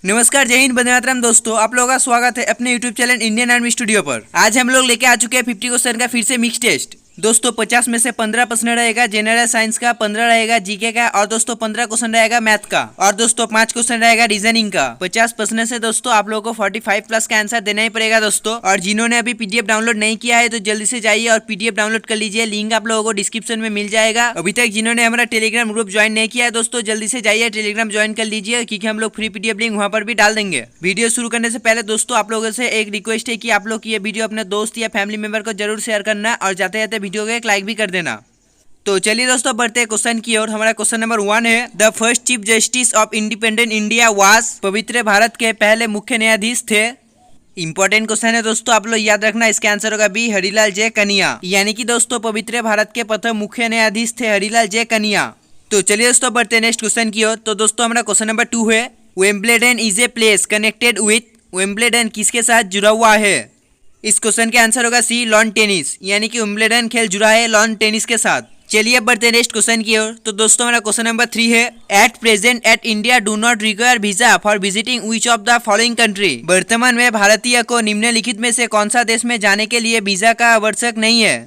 नमस्कार, जय हिंद, वंदे मातरम। दोस्तों, आप लोगों का स्वागत है अपने YouTube channel Indian army studio पर। आज हम लोग लेके आ चुके हैं 50 क्वेश्चन का फिर से मिक्स टेस्ट। दोस्तों 50 में से 15 प्रश्न रहेगा जनरल साइंस का, 15 रहेगा जीके का और दोस्तों 15 क्वेश्चन रहेगा मैथ का और दोस्तों 5 क्वेश्चन रहेगा रीजनिंग का। 50 प्रश्न से दोस्तों आप लोगों को 45 प्लस का आंसर देना ही पड़ेगा दोस्तों। और जिन्होंने अभी पीडीएफ डाउनलोड नहीं किया है तो जल्दी से जाइए और पीडीएफ डाउनलोड कर लीजिए। लिंक आप लोगों को डिस्क्रिप्शन में मिल जाएगा। अभी तक जिन्होंने हमारा टेलीग्राम ग्रुप ज्वाइन नहीं किया है दोस्तों जल्दी से जाइए टेलीग्राम ज्वाइन कर लीजिए, क्योंकि हम लोग फ्री पीडीएफ लिंक वहाँ पर भी डाल देंगे। वीडियो शुरू करने से पहले दोस्तों आप लोगों से एक रिक्वेस्ट है कि आप लोग ये वीडियो अपने दोस्त या फैमिली मेंबर को जरूर शेयर करना और जाते जाते वीडियो को एक लाइक भी कर देना। तो चलिए दोस्तों बढ़ते हैं क्वेश्चन की ओर। हमारा क्वेश्चन नंबर 1 है, the first chief justice of independent India was. पवित्र भारत के पहले मुख्य न्यायाधीश थे। इंपॉर्टेंट क्वेश्चन है दोस्तों, आप लोग याद रखना। इसका आंसर होगा बी, हरिलाल जे कनिया। यानी कि दोस्तों पवित्र भारत के प्रथम मुख्य न्यायाधीश थे हरिलाल जे कनिया। तो चलिए दोस्तों बढ़ते हैं नेक्स्ट क्वेश्चन की ओर। तो दोस्तों हमारा क्वेश्चन नंबर 2 है, Wimbledon is a place connected with. Wimbledon किसके साथ जुड़ा हुआ है? इस क्वेश्चन के आंसर होगा सी, लॉन टेनिस। यानी कि विंबलडन खेल जुड़ा है लॉन टेनिस के साथ। चलिए अब बढ़ते हैं नेक्स्ट क्वेश्चन की ओर। तो दोस्तों हमारा क्वेश्चन नंबर 3 है, at present at India do not require visa for visiting which of the following country. वर्तमान में भारतीय को निम्नलिखित में से कौन सा देश में जाने के लिए वीजा का आवश्यक नहीं है?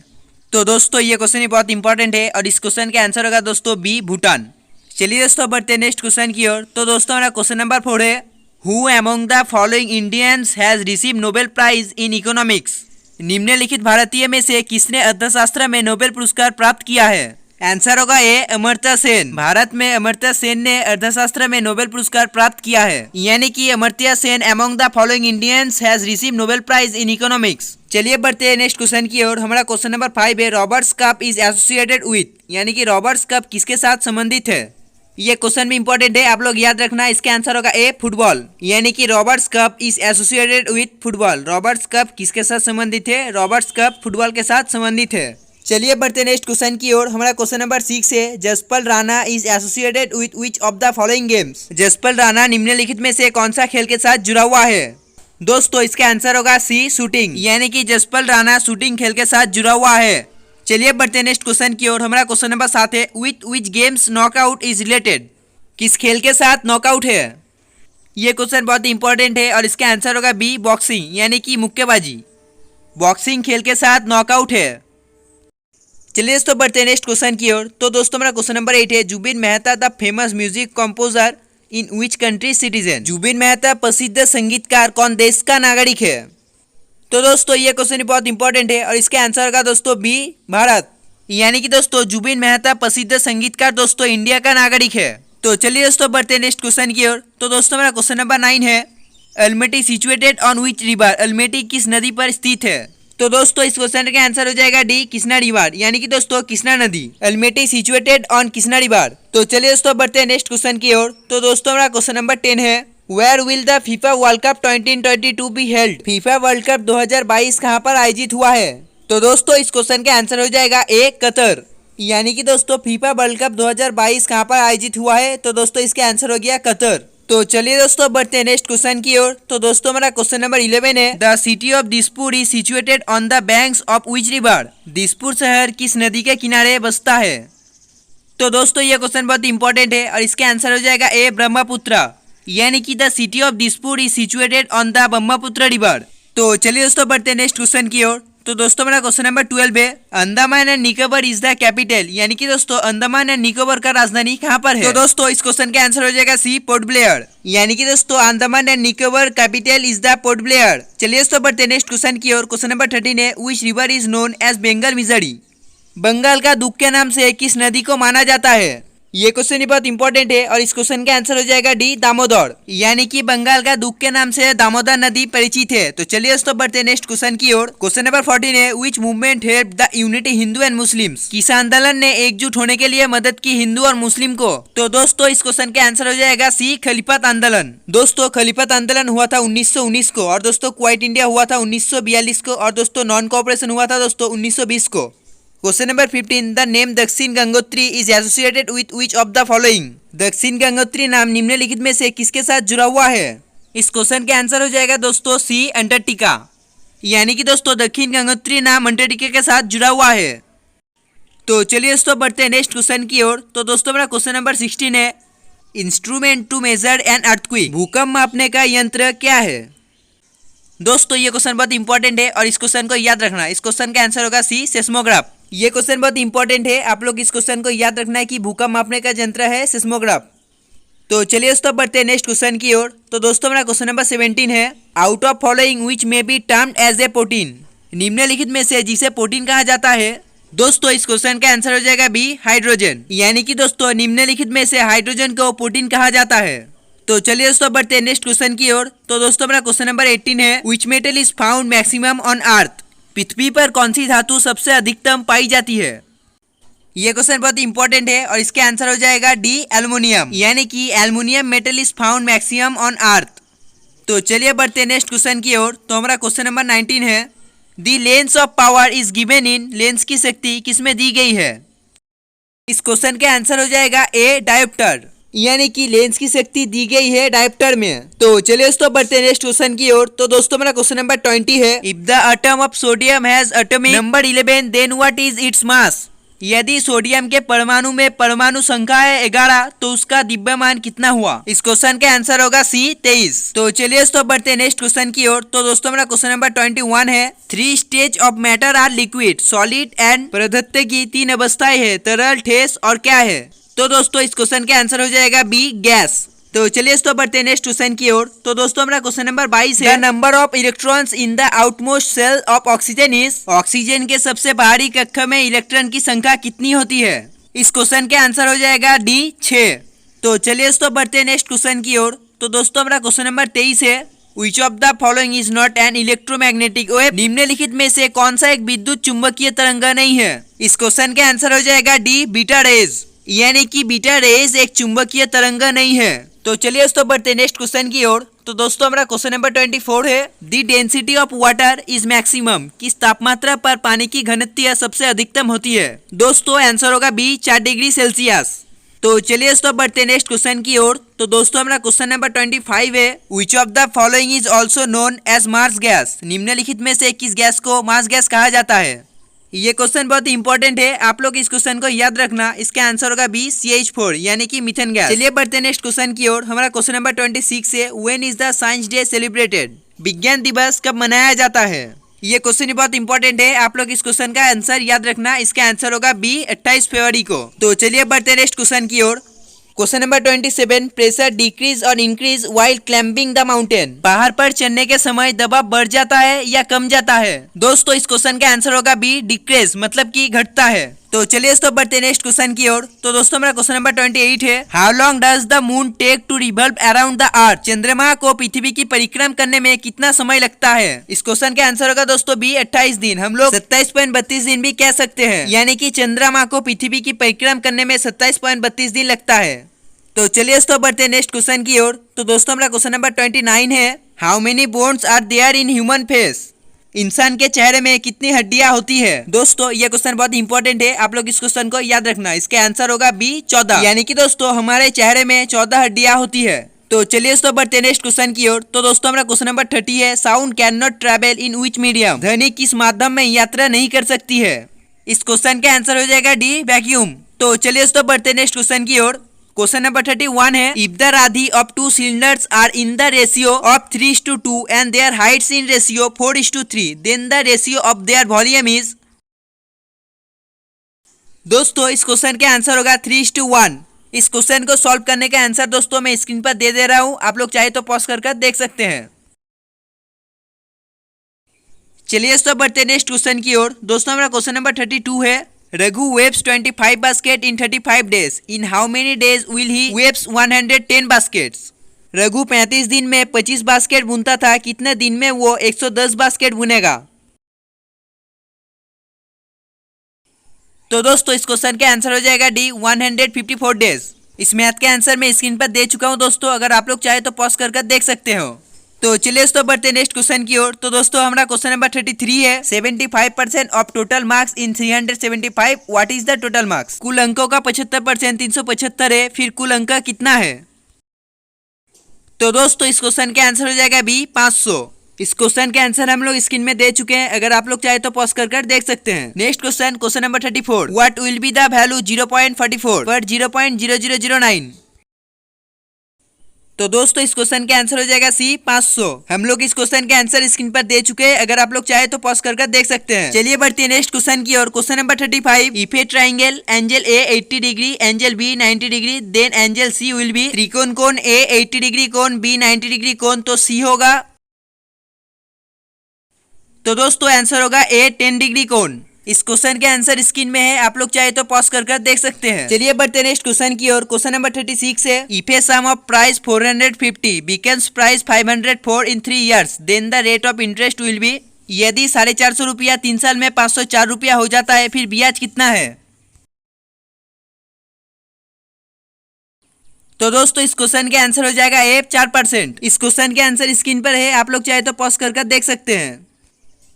तो दोस्तों ये क्वेश्चन बहुत इंपॉर्टेंट है और इस क्वेश्चन के आंसर होगा दोस्तों बी, भूटान। चलिए दोस्तों बढ़ते हैं नेक्स्ट क्वेश्चन की ओर। तो दोस्तों हमारा क्वेश्चन नंबर 4 है, who among the following Indians has receive Nobel prize in economics. निम्नलिखित भारतीय में से किसने अर्थशास्त्र में नोबेल पुरस्कार प्राप्त किया है? आंसर होगा ए, अमर्त्य सेन। भारत में अमर्त्य सेन ने अर्थशास्त्र में नोबेल पुरस्कार प्राप्त किया है। यानी कि Amartya Sen among the following Indians has receive Nobel prize in economics. चलिए बढ़ते हैं नेक्स्ट क्वेश्चन की ओर। हमारा क्वेश्चन नंबर 5 है, Roberts cup is associated with. यानी कि रॉबर्ट्स कप किसके साथ संबंधित है? ये क्वेश्चन भी इंपॉर्टेंट है, आप लोग याद रखना। इसका आंसर होगा ए, फुटबॉल। यानी कि Roberts cup is associated with football. Roberts cup किसके साथ संबंधित है? रॉबर्ट्स कप फुटबॉल के साथ संबंधित है। चलिए बढ़ते नेक्स्ट क्वेश्चन की ओर। हमारा क्वेश्चन नंबर 6 है, Jaspal Rana is associated with which of the following games. Jaspal Rana निम्नलिखित में से कौन सा खेल के साथ जुड़ा हुआ है? दोस्तों इसका आंसर होगा सी, शूटिंग। यानी कि जसपाल राणा शूटिंग खेल के साथ जुड़ा हुआ है। चलिए बढ़ते नेक्स्ट क्वेश्चन की ओर। हमारा क्वेश्चन नंबर 7 है, with which games knockout is related. किस खेल के साथ नॉकआउट है? ये क्वेश्चन बहुत इंपॉर्टेंट है और इसका आंसर होगा बी, बॉक्सिंग। यानी कि मुक्केबाजी। बॉक्सिंग खेल के साथ नॉकआउट है। चलिए दोस्तों बढ़ते हैं नेक्स्ट क्वेश्चन की ओर। तो दोस्तों हमारा क्वेश्चन नंबर 8 है, Zubin Mehta the famous music composer in which country citizen. Zubin Mehta प्रसिद्ध संगीतकार कौन देश का नागरिक है? तो दोस्तों ये क्वेश्चन बहुत इंपॉर्टेंट है और इसका आंसर होगा दोस्तों बी, भारत। यानी कि दोस्तों जुबिन मेहता प्रसिद्ध संगीतकार दोस्तों इंडिया का नागरिक है। तो चलिए दोस्तों बढ़ते हैं नेक्स्ट क्वेश्चन की ओर। तो दोस्तों हमारा क्वेश्चन नंबर 9 है, अल्मेटी सिचुएटेड ऑन विच रिवर। अल्मेटी किस नदी पर स्थित है? तो दोस्तों इस क्वेश्चन का आंसर हो जाएगा डी, कृष्णा रिवर। यानी कि दोस्तों कृष्णा नदी। अल्मेटी सिचुएटेड ऑन कृष्णा रिवर। तो चलिए दोस्तों बढ़ते हैं नेक्स्ट क्वेश्चन की ओर। तो दोस्तों हमारा क्वेश्चन नंबर 10 है, where will the FIFA World Cup 2022 be held. FIFA World Cup 2022 कहाँ पर आयोजित हुआ है? तो दोस्तों इस क्वेश्चन का आंसर हो जाएगा ए, कतर। यानी कि दोस्तों फीफा वर्ल्ड कप 2022 कहाँ पर आयोजित हुआ है? तो दोस्तों इसका आंसर हो गया कतर। तो चलिए दोस्तों बढ़ते हैं नेक्स्ट क्वेश्चन की ओर। तो दोस्तों हमारा क्वेश्चन नंबर 11 है, the city of Dispur is situated on the banks of which river. Dispur शहर किस नदी के किनारे बसता है? तो दोस्तों ये क्वेश्चन बहुत इंपॉर्टेंट है और इसका आंसर हो जाएगा ए, ब्रह्मपुत्र। यानी कि the city of Dispur is situated on the Brahmaputra river. तो चलिए दोस्तों बढ़ते हैं नेक्स्ट क्वेश्चन की ओर। तो दोस्तों मेरा क्वेश्चन नंबर 12 है, Andaman and Nicobar is the capital. यानी कि दोस्तों अंडमान एंड निकोबार का राजधानी कहाँ पर है? तो दोस्तों इस क्वेश्चन का आंसर हो जाएगा सी, पोर्ट ब्लेयर। यानी कि दोस्तों Andaman and Nicobar capital is the port Blair. चलिए दोस्तों बढ़ते हैं नेक्स्ट क्वेश्चन की ओर। क्वेश्चन नंबर 13 है, which river is known as Bengal misery. Bengal का दुख के नाम से किस नदी को माना जाता है? ये क्वेश्चन बहुत इंपॉर्टेंट है और इस क्वेश्चन का आंसर हो जाएगा डी, दामोदर। यानी कि बंगाल का दुख के नाम से दामोदर नदी परिचित है। तो चलिए दोस्तों बढ़ते हैं नेक्स्ट क्वेश्चन की ओर। क्वेश्चन नंबर 14 है, विच movement help the unity Hindu and Muslims. किस आंदोलन ने एकजुट होने के लिए मदद की हिंदू और मुस्लिम को? तो दोस्तों इस क्वेश्चन का आंसर हो जाएगा सी, खलीफत आंदोलन। दोस्तों खलीफत आंदोलन हुआ था 1919 को और दोस्तों क्वाइट इंडिया हुआ था 1942 को और दोस्तों नॉन कोऑपरेशन हुआ था दोस्तों 1920 को। क्वेश्चन नंबर 15, द नेम दक्षिण Gangotri is associated with which of the following. दक्षिण गंगोत्री नाम निम्नलिखित में से किसके साथ जुड़ा हुआ है? इस क्वेश्चन के आंसर हो जाएगा दोस्तों सी, अंटार्कटिका। यानी कि दोस्तों दक्षिण गंगोत्री नाम अंटार्कटिका के साथ जुड़ा हुआ है। तो चलिए दोस्तों बढ़ते हैं नेक्स्ट क्वेश्चन की ओर। तो दोस्तों मेरा क्वेश्चन नंबर 16 है, instrument to measure an earthquake, भूकंप मापने का यंत्र क्या है? दोस्तों ये क्वेश्चन बहुत इंपॉर्टेंट है और इस क्वेश्चन को याद रखना। इस क्वेश्चन का आंसर होगा सी, सेस्मोग्राफ। ये क्वेश्चन बहुत इंपॉर्टेंट है, आप लोग इस क्वेश्चन को याद रखना है कि भूकंप मापने का यंत्र है सेस्मोग्राफ। तो चलिए दोस्तों बढ़ते हैं नेक्स्ट क्वेश्चन की ओर। तो दोस्तों हमारा क्वेश्चन नंबर 17 है, out of following which may be termed as a protein, निम्नलिखित में से जिसे प्रोटीन कहा जाता है। दोस्तों इस क्वेश्चन का आंसर हो जाएगा बी, हाइड्रोजन। यानी कि दोस्तों निम्नलिखित में से हाइड्रोजन को प्रोटीन कहा जाता है। तो चलिए दोस्तों बढ़ते हैं नेक्स्ट क्वेश्चन की ओर। तो दोस्तों हमारा क्वेश्चन नंबर 18 है, which metal is found maximum on earth, पृथ्वी पर कौन सी धातु सबसे अधिकतम पाई जाती है? ये क्वेश्चन बहुत इंपॉर्टेंट है और इसका आंसर हो जाएगा डी, एल्युमिनियम। यानी कि aluminium metal is found maximum on अर्थ। तो चलिए बढ़ते हैं नेक्स्ट क्वेश्चन की ओर। तो हमारा क्वेश्चन नंबर 19 है, दी lens of power is given in, lens की शक्ति किसमें दी गई है? इस क्वेश्चन का आंसर हो जाएगा ए, डायोप्टर। यानी कि लेंस की शक्ति दी गई है डायोप्टर में। तो चलिए दोस्तों बढ़ते हैं नेक्स्ट क्वेश्चन की ओर। तो दोस्तों मेरा क्वेश्चन नंबर 20 है, if the atom of sodium has atomic number 11 then what is its mass, यदि सोडियम के परमाणु में परमाणु संख्या है 11 तो उसका द्रव्यमान कितना हुआ? इस क्वेश्चन का आंसर होगा सी, 23। तो चलिए दोस्तों बढ़ते हैं नेक्स्ट क्वेश्चन की ओर। तो दोस्तों मेरा क्वेश्चन नंबर 21 है, 3 stage of matter are liquid, solid and पदार्थ की 3 अवस्थाएं है, तरल, ठोस और क्या है? तो दोस्तों इस क्वेश्चन का आंसर हो जाएगा बी, गैस। तो चलिए दोस्तों बढ़ते हैं नेक्स्ट क्वेश्चन की ओर। तो दोस्तों हमारा क्वेश्चन नंबर 22 है, the number of electrons in the outmost cell of oxygen is, oxygen के सबसे बाहरी कक्ष में इलेक्ट्रॉन की संख्या कितनी होती है? इस क्वेश्चन के आंसर हो जाएगा डी, 6। तो चलिए दोस्तों बढ़ते हैं नेक्स्ट क्वेश्चन की ओर। तो दोस्तों हमारा क्वेश्चन नंबर 23 है, which of the following is not an electromagnetic wave, निम्नलिखित में से कौन सा एक विद्युत चुंबकीय तरंग नहीं है? इस क्वेश्चन के आंसर हो जाएगा डी, बीटा रेज। यानी कि बीटा रेज एक चुंबकीय तरंग नहीं है। तो चलिए दोस्तों बढ़ते हैं नेक्स्ट क्वेश्चन की ओर। तो दोस्तों हमारा क्वेश्चन नंबर 24 है, the density of water is maximum, किस तापमात्रा पर पानी की घनत्व सबसे अधिकतम होती है? दोस्तों आंसर होगा बी, 4 डिग्री सेल्सियस। तो चलिए दोस्तों बढ़ते हैं नेक्स्ट क्वेश्चन की ओर। तो दोस्तों हमारा क्वेश्चन नंबर 25 है, which of the following is also known as marsh gas, निम्नलिखित में से किस गैस को मार्स गैस कहा जाता है? ये क्वेश्चन बहुत इंपॉर्टेंट है, आप लोग इस क्वेश्चन को याद रखना। इसका आंसर होगा बी, CH4 यानी कि मीथेन गैस। चलिए बढ़ते हैं नेक्स्ट क्वेश्चन की ओर। हमारा क्वेश्चन नंबर 26 है, when is the science day celebrated, विज्ञान दिवस कब मनाया जाता है? ये क्वेश्चन बहुत इंपॉर्टेंट है, आप लोग इस क्वेश्चन का आंसर याद रखना। इसका आंसर होगा बी, 28 फरवरी को। तो चलिए बढ़ते हैं नेक्स्ट क्वेश्चन की ओर। क्वेश्चन नंबर 27, प्रेशर डिक्रीज और increase while climbing the mountain, पहाड़ पर चढ़ने के समय दबाव बढ़ जाता है या कम जाता है? दोस्तों इस क्वेश्चन का आंसर होगा बी, डिक्रीज मतलब कि घटता है। तो चलिए दोस्तों बढ़ते हैं नेक्स्ट क्वेश्चन की ओर। तो दोस्तों हमारा क्वेश्चन नंबर 28 है, how long does the moon take to revolve around the earth, चंद्रमा को पृथ्वी की परिक्रमा करने में कितना समय लगता है? इस क्वेश्चन का आंसर होगा दोस्तों बी, 28 दिन। हम लोग 27.32 दिन भी कह सकते हैं, यानी कि चंद्रमा को पृथ्वी की परिक्रमा करने में 27.32 दिन लगता है। तो चलिए दोस्तों बढ़ते हैं नेक्स्ट क्वेश्चन की ओर। तो दोस्तों हमारा क्वेश्चन नंबर 29 है, how many bones are there in human face, इंसान के चेहरे में कितनी हड्डियां होती है? दोस्तों ये क्वेश्चन बहुत इंपॉर्टेंट है, आप लोग इस क्वेश्चन को याद रखना। इसका आंसर होगा बी, 14। यानी कि दोस्तों हमारे चेहरे में 14 हड्डियां होती है। तो चलिए दोस्तों बढ़ते हैं नेक्स्ट क्वेश्चन की ओर। तो दोस्तों हमारा क्वेश्चन नंबर 30 है, sound can not travel in which medium, ध्वनि किस माध्यम में यात्रा नहीं कर सकती है? इस क्वेश्चन का आंसर हो जाएगा डी, वैक्यूम। तो चलिए दोस्तों बढ़ते हैं नेक्स्ट क्वेश्चन की ओर। क्वेश्चन नंबर 31 है, if the radii of 2 cylinders are in the ratio of 3:2 and their heights in ratio 4:3 then the ratio of their volume is. दोस्तों इस क्वेश्चन के आंसर होगा 3:1। इस क्वेश्चन को सॉल्व करने का आंसर दोस्तों मैं स्क्रीन पर दे रहा हूं, आप लोग चाहे तो पॉज कर देख सकते हैं। चलिए दोस्तों बढ़ते हैं नेक्स्ट क्वेश्चन की ओर। दोस्तों हमारा क्वेश्चन नंबर 32 है, Raghu waves 25 basket in 35 days, in how many days will he waves 110 baskets. Raghu 35 दिन में 25 बास्केट बुनता था, कितने दिन में वो 110 बास्केट बुनेगा? तो दोस्तों इस क्वेश्चन के आंसर हो जाएगा डी, 154 डेज। इस मैथ के आंसर मैं स्क्रीन पर दे चुका हूं दोस्तों, अगर आप लोग चाहे तो पॉज कर देख सकते हो। तो चलिए दोस्तों बढ़ते हैं नेक्स्ट क्वेश्चन की ओर। तो दोस्तों हमारा क्वेश्चन नंबर 33 है, 75% of total marks in 375 what is the total marks, कुल अंकों का 75% 375 है, फिर कुल अंक कितना है? तो दोस्तों इस क्वेश्चन के आंसर हो जाएगा बी, 500। इस क्वेश्चन के आंसर हम लोग स्क्रीन में दे चुके हैं, अगर आप लोग चाहे तो पॉज कर देख सकते हैं। Next question, question number 34, what will be the value 0.44 पर 0.0009? तो दोस्तों इस क्वेश्चन का आंसर हो जाएगा सी 500। हम लोग इस क्वेश्चन के आंसर स्क्रीन पर दे चुके हैं, अगर आप लोग चाहे तो पॉज कर देख सकते हैं। चलिए बढ़ते हैं नेक्स्ट क्वेश्चन की ओर। Question number 35, if a triangle angle A 80 degree, angle B 90 degree, then angle C will be. त्रिकोण कोण ए 80 डिग्री कोण, बी 90 डिग्री कोण, तो सी होगा। तो दोस्तों आंसर होगा ए 10 डिग्री कोण। इस क्वेश्चन के आंसर स्क्रीन में है, आप लोग चाहे तो पॉज कर देख सकते हैं। चलिए बढ़ते नेक्स्ट क्वेश्चन की ओर। क्वेश्चन नंबर 36 है, if a sum of price 450 becomes price 504 in 3 years, then the rate of interest will be. यदि 450 रुपया 3 साल में 504 रुपया हो जाता है, फिर ब्याज कितना है? तो दोस्तों इस क्वेश्चन के आंसर हो जाएगा ए 4%। इस क्वेश्चन के आंसर स्क्रीन पर है, आप लोग चाहे तो पॉज कर देख सकते हैं।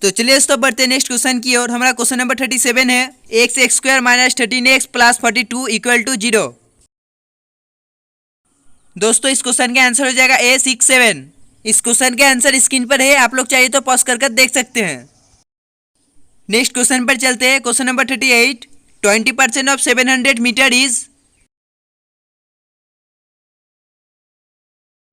तो चलिए दोस्तों बढ़ते नेक्स्ट क्वेश्चन की ओर। हमारा क्वेश्चन नंबर 37 है, x² minus 13x plus 42 equal to 0। दोस्तों इस क्वेश्चन के आंसर हो जाएगा ए 67। इस क्वेश्चन के आंसर स्क्रीन पर है, आप लोग चाहिए तो पॉज कर देख सकते हैं। नेक्स्ट क्वेश्चन पर चलते हैं। Question number 38, 20% of 700 metre is.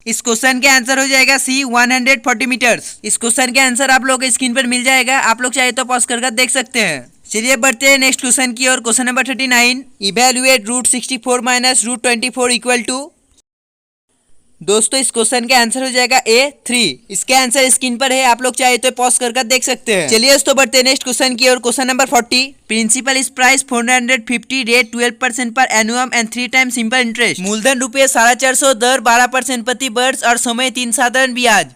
इस क्वेश्चन के आंसर हो जाएगा सी 140 मीटर्स। इस क्वेश्चन के आंसर आप लोग स्क्रीन पर मिल जाएगा, आप लोग चाहे तो पॉज कर देख सकते हैं। चलिए बढ़ते हैं नेक्स्ट क्वेश्चन की ओर। Question number 39, evaluate root 64 minus root 24 equal to. दोस्तों इस क्वेश्चन के आंसर हो जाएगा ए 3। इसके आंसर स्क्रीन पर है, आप लोग चाहे तो पॉज कर देख सकते हैं। चलिए दोस्तों बढ़ते हैं नेक्स्ट क्वेश्चन की ओर। Question number 40, principal is price 450, rate 12% per annum and 3 time simple interest. मूलधन रुपये 450, दर 12% प्रति वर्ष और समय 3 साधारण ब्याज।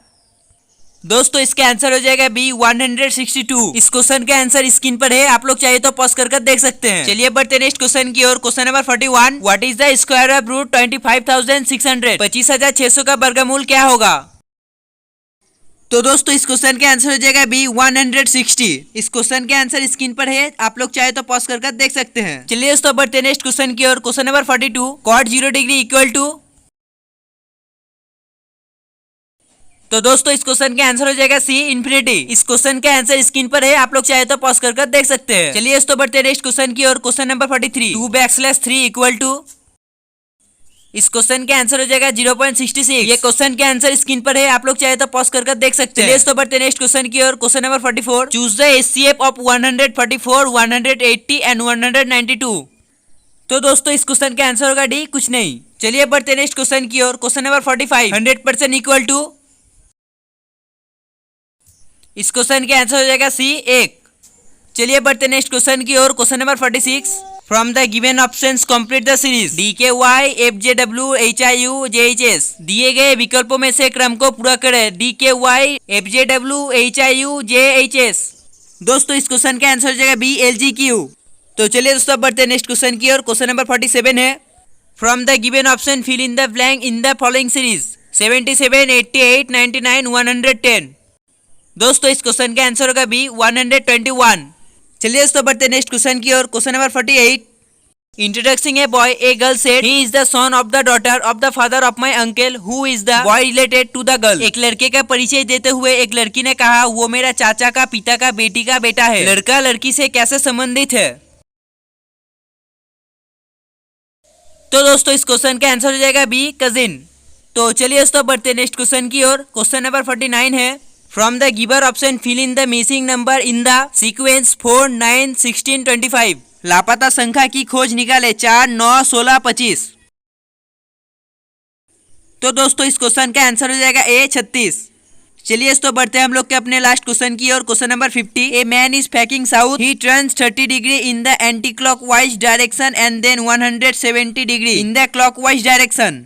दोस्तों इसके आंसर हो जाएगा बी 162। इस क्वेश्चन के आंसर स्क्रीन पर है, आप लोग चाहिए तो पॉज कर देख सकते हैं। चलिए बढ़ते नेक्स्ट क्वेश्चन की ओर। Question number 41, what is the square of root 25,600? 25,600 का वर्गमूल क्या होगा? तो दोस्तों इस क्वेश्चन के आंसर हो जाएगा बी 160। इस क्वेश्चन के आंसर स्क्रीन पर है, आप लोग चाहे तो पॉज कर देख सकते हैं। चलिए दोस्तों बढ़ते नेक्स्ट क्वेश्चन की ओर। Question number 42, cot 0 degree equal to. तो दोस्तों इस क्वेश्चन के आंसर हो जाएगा सी इन्फिनिटी। इस क्वेश्चन के आंसर स्क्रीन पर है, आप लोग चाहे तो पॉज कर देख सकते हैं। चलिए दोस्तों बढ़ते नेक्स्ट क्वेश्चन की ओर। Question number 43, 2/3 equal to. इस क्वेश्चन के आंसर हो जाएगा 0.66। ये क्वेश्चन के आंसर स्क्रीन पर है, आप लोग चाहे तो पॉज कर देख सकते हैं। चलिए दोस्तों बढ़ते नेक्स्ट क्वेश्चन की ओर। Question number 44, choose the HCF of 144, 180 and 192। तो दोस्तों इस क्वेश्चन के आंसर होगा डी कुछ नहीं। चलिए बढ़ते नेक्स्ट क्वेश्चन की ओर। Question number 45, 100% equal to. इस क्वेश्चन के आंसर हो जाएगा सी 1। चलिए बढ़ते नेक्स्ट क्वेश्चन की ओर। Question number 46, from the given options complete the series DKY FJW HIU JHS। दिए गए विकल्पों में से क्रम को पूरा करें। DKY FJW HIU JHS। दोस्तों इस क्वेश्चन का आंसर हो जाएगा बी LGQ। तो चलिए दोस्तों बढ़ते नेक्स्ट क्वेश्चन की ओर। क्वेश्चन नंबर 47 है, from the given option fill in the blank in the following series 77, 88, 99, 110। दोस्तों इस क्वेश्चन का आंसर होगा बी 121। चलिए दोस्तों बढ़ते नेक्स्ट क्वेश्चन की ओर। Question number 48, introducing a boy a girl said he is the son of the daughter of the father of my uncle who is the boy related to the girl. एक लड़के का परिचय देते हुए एक लड़की ने कहा वो मेरा चाचा का पिता का बेटी का बेटा है। लड़का लड़की से कैसे संबंधित है? तो दोस्तों इस क्वेश्चन का आंसर हो जाएगा बी कजिन। तो चलिए दोस्तों बढ़ते नेक्स्ट क्वेश्चन की ओर। क्वेश्चन नंबर 49 है, from the given option fill in the missing number in the sequence 4, 9, 16, 25। लापता संख्या की खोज निकाले 4, 9, 16, 25। तो दोस्तों इस क्वेश्चन का आंसर हो जाएगा ए 36। चलिए दोस्तों बढ़ते हैं हम लोग के अपने लास्ट क्वेश्चन की ओर। Question number 50, a man is facing south, he turns 30 degree in the anticlockwise direction and then 170 degree in the clockwise direction.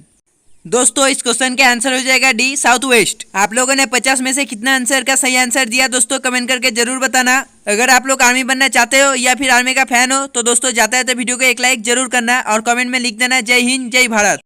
दोस्तों इस क्वेश्चन के आंसर हो जाएगा डी साउथ वेस्ट। आप लोगों ने 50 में से कितना आंसर का सही आंसर दिया दोस्तों कमेंट करके जरूर बताना। अगर आप लोग आर्मी बनना चाहते हो या फिर आर्मी का फैन हो तो दोस्तों जाता है तो वीडियो को एक लाइक जरूर करना और कमेंट में लिख देना जय हिंद जय भारत।